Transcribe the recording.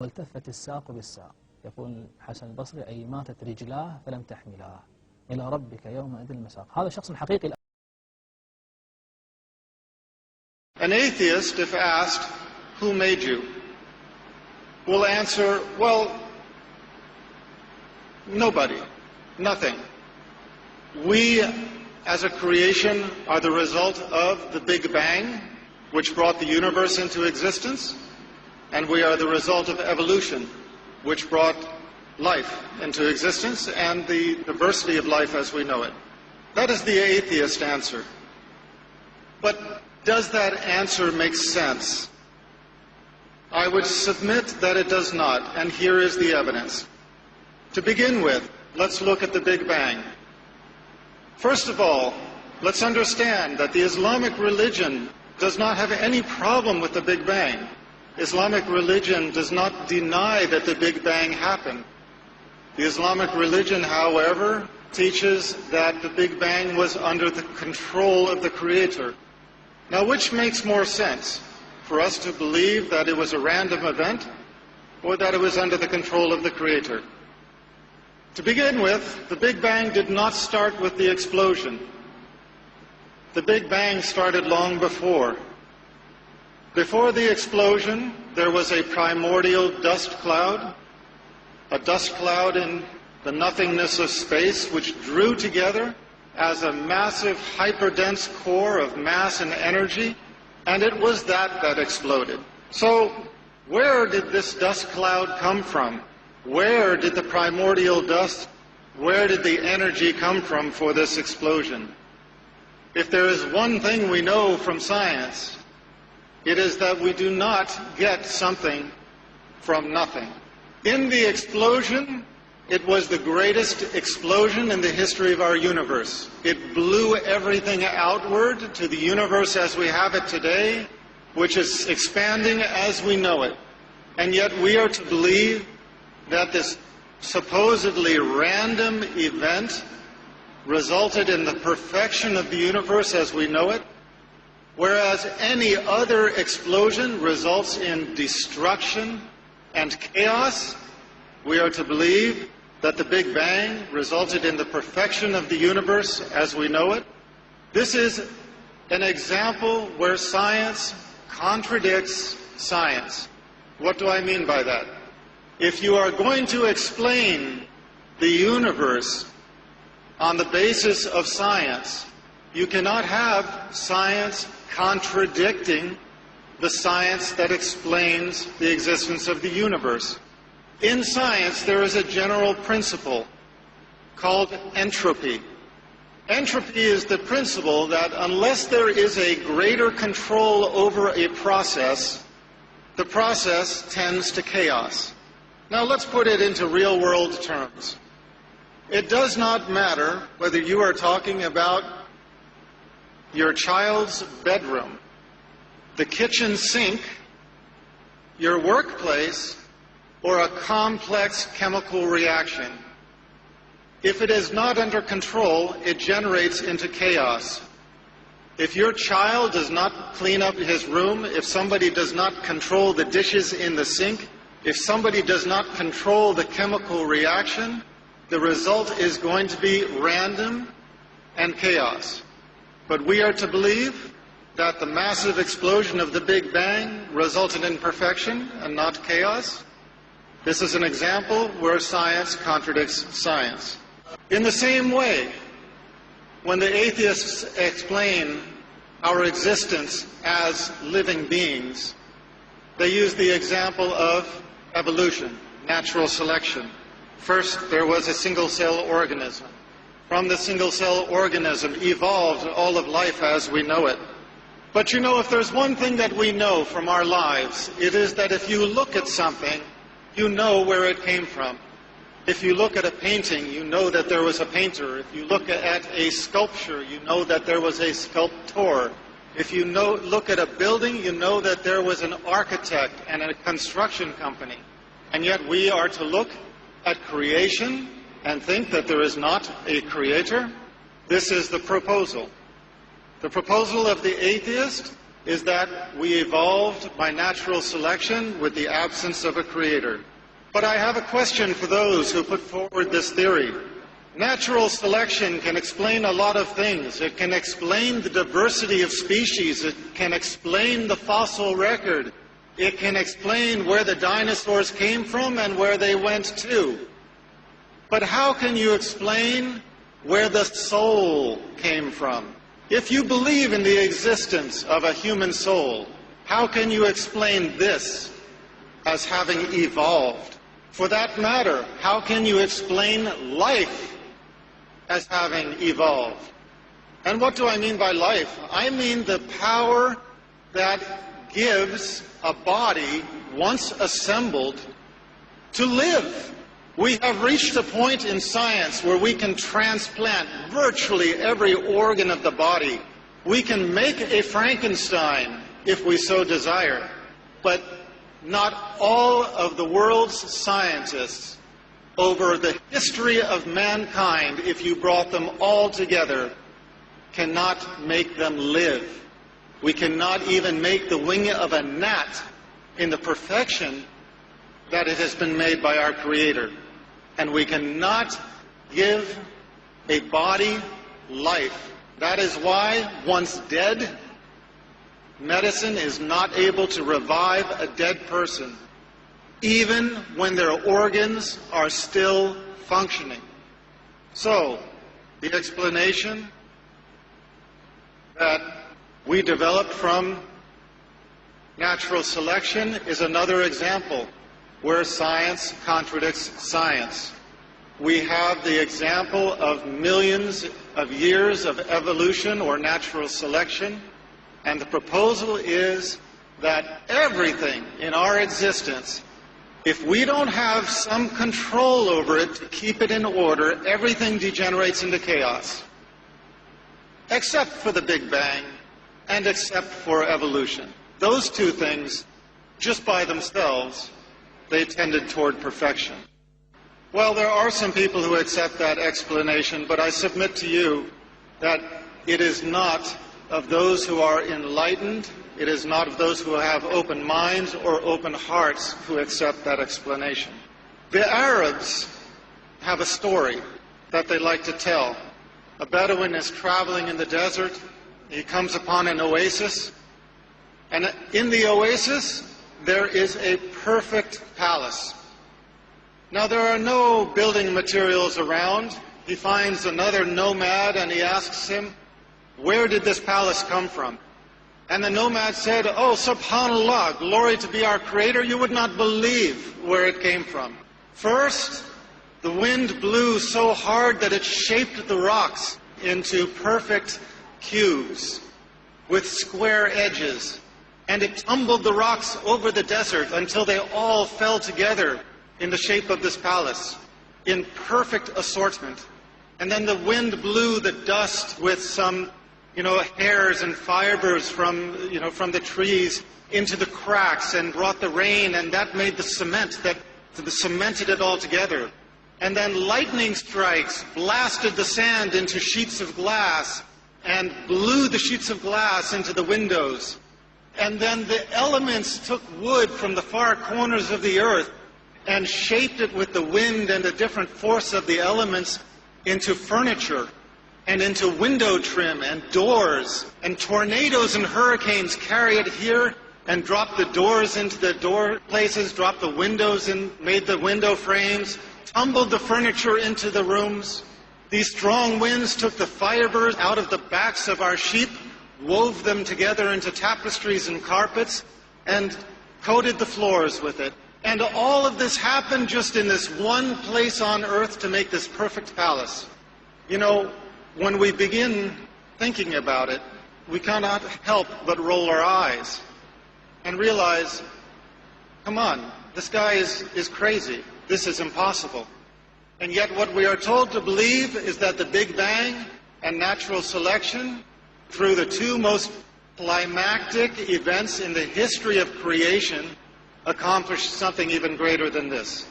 والتفت الساق بالساق. يقول حسن البصري: أي ماتت رجلاه فلم تحملاه إلى ربك يومئذ المساق. هذا شخص حقيقي. An atheist, if asked, who made you, will answer, well, nobody, nothing. We, as a creation, are the result of the Big Bang, which brought the universe into existence, and we are the result of evolution, which brought life into existence and the diversity of life as we know it. That is the atheist answer. But does that answer make sense? I would submit that it does not, and here is the evidence. To begin with, let's look at the Big Bang. First of all, let's understand that the Islamic religion does not have any problem with the Big Bang. Islamic religion does not deny that the Big Bang happened. The Islamic religion, however, teaches that the Big Bang was under the control of the Creator. Now, which makes more sense? For us to believe that it was a random event, or that it was under the control of the Creator? To begin with, the Big Bang did not start with the explosion. The Big Bang started long before. Before the explosion, there was a primordial dust cloud, a dust cloud in the nothingness of space, which drew together as a massive hyperdense core of mass and energy, and it was that exploded. So, where did this dust cloud come from? Where did the primordial dust, where did the energy come from for this explosion? If there is one thing we know from science, it is that we do not get something from nothing. In the explosion, it was the greatest explosion in the history of our universe. It blew everything outward to the universe as we have it today, which is expanding as we know it. And yet we are to believe that this supposedly random event resulted in the perfection of the universe as we know it, whereas any other explosion results in destruction and chaos. We are to believe that the Big Bang resulted in the perfection of the universe as we know it. This is an example where science contradicts science. What do I mean by that? If you are going to explain the universe on the basis of science, you cannot have science contradicting the science that explains the existence of the universe. In science, there is a general principle called entropy. Entropy is the principle that unless there is a greater control over a process, the process tends to chaos. Now let's put it into real-world terms. It does not matter whether you are talking about your child's bedroom, the kitchen sink, your workplace, or a complex chemical reaction. If it is not under control, it generates into chaos. If your child does not clean up his room, if somebody does not control the dishes in the sink, if somebody does not control the chemical reaction, the result is going to be random and chaos. But we are to believe that the massive explosion of the Big Bang resulted in perfection and not chaos. This is an example where science contradicts science. In the same way, when the atheists explain our existence as living beings, they use the example of evolution, natural selection. First, there was a single-cell organism. From the single-cell organism evolved all of life as we know it. But you know, if there's one thing that we know from our lives, it is that if you look at something, you know where it came from. If you look at a painting, you know that there was a painter. If you look at a sculpture, you know that there was a sculptor. If you look at a building, you know that there was an architect and a construction company. And yet we are to look at creation and think that there is not a creator. This is the proposal. The proposal of the atheist is that we evolved by natural selection with the absence of a creator. But I have a question for those who put forward this theory. Natural selection can explain a lot of things. It can explain the diversity of species. It can explain the fossil record. It can explain where the dinosaurs came from and where they went to. But how can you explain where the soul came from? If you believe in the existence of a human soul, how can you explain this as having evolved? For that matter, how can you explain life as having evolved? And what do I mean by life? I mean the power that gives a body, once assembled, to live. We have reached a point in science where we can transplant virtually every organ of the body. We can make a Frankenstein if we so desire. But not all of the world's scientists over the history of mankind, if you brought them all together, cannot make them live. We cannot even make the wing of a gnat in the perfection that it has been made by our Creator. And we cannot give a body life. That is why, once dead, medicine is not able to revive a dead person, even when their organs are still functioning. So, the explanation that we developed from natural selection is another example where science contradicts science. We have the example of millions of years of evolution or natural selection, and the proposal is that everything in our existence, if we don't have some control over it to keep it in order, everything degenerates into chaos. Except for the Big Bang and except for evolution. Those two things, just by themselves, they tended toward perfection. Well, there are some people who accept that explanation, but I submit to you that it is not of those who are enlightened, it is not of those who have open minds or open hearts who accept that explanation. The Arabs have a story that they like to tell. A Bedouin is traveling in the desert. He comes upon an oasis, and in the oasis there is a perfect palace. Now, there are no building materials around. He finds another nomad and he asks him, "Where did this palace come from?" And the nomad said, "Oh, subhanallah, glory to be our Creator, you would not believe where it came from. First, the wind blew so hard that it shaped the rocks into perfect cubes with square edges. And it tumbled the rocks over the desert until they all fell together in the shape of this palace, in perfect assortment. And then the wind blew the dust with some, hairs and fibers from the trees into the cracks and brought the rain, and that made the cement that cemented it all together. And then lightning strikes blasted the sand into sheets of glass and blew the sheets of glass into the windows. And then the elements took wood from the far corners of the earth and shaped it with the wind and the different force of the elements into furniture and into window trim and doors. And tornadoes and hurricanes carry it here and drop the doors into the door places, drop the windows and made the window frames, tumbled the furniture into the rooms. These strong winds took the fibers out of the backs of our sheep, wove them together into tapestries and carpets, and coated the floors with it. And all of this happened just in this one place on earth to make this perfect palace. When we begin thinking about it, we cannot help but roll our eyes and realize, come on, this guy is crazy. This is impossible. And yet what we are told to believe is that the Big Bang and natural selection, through the two most climactic events in the history of creation, accomplished something even greater than this.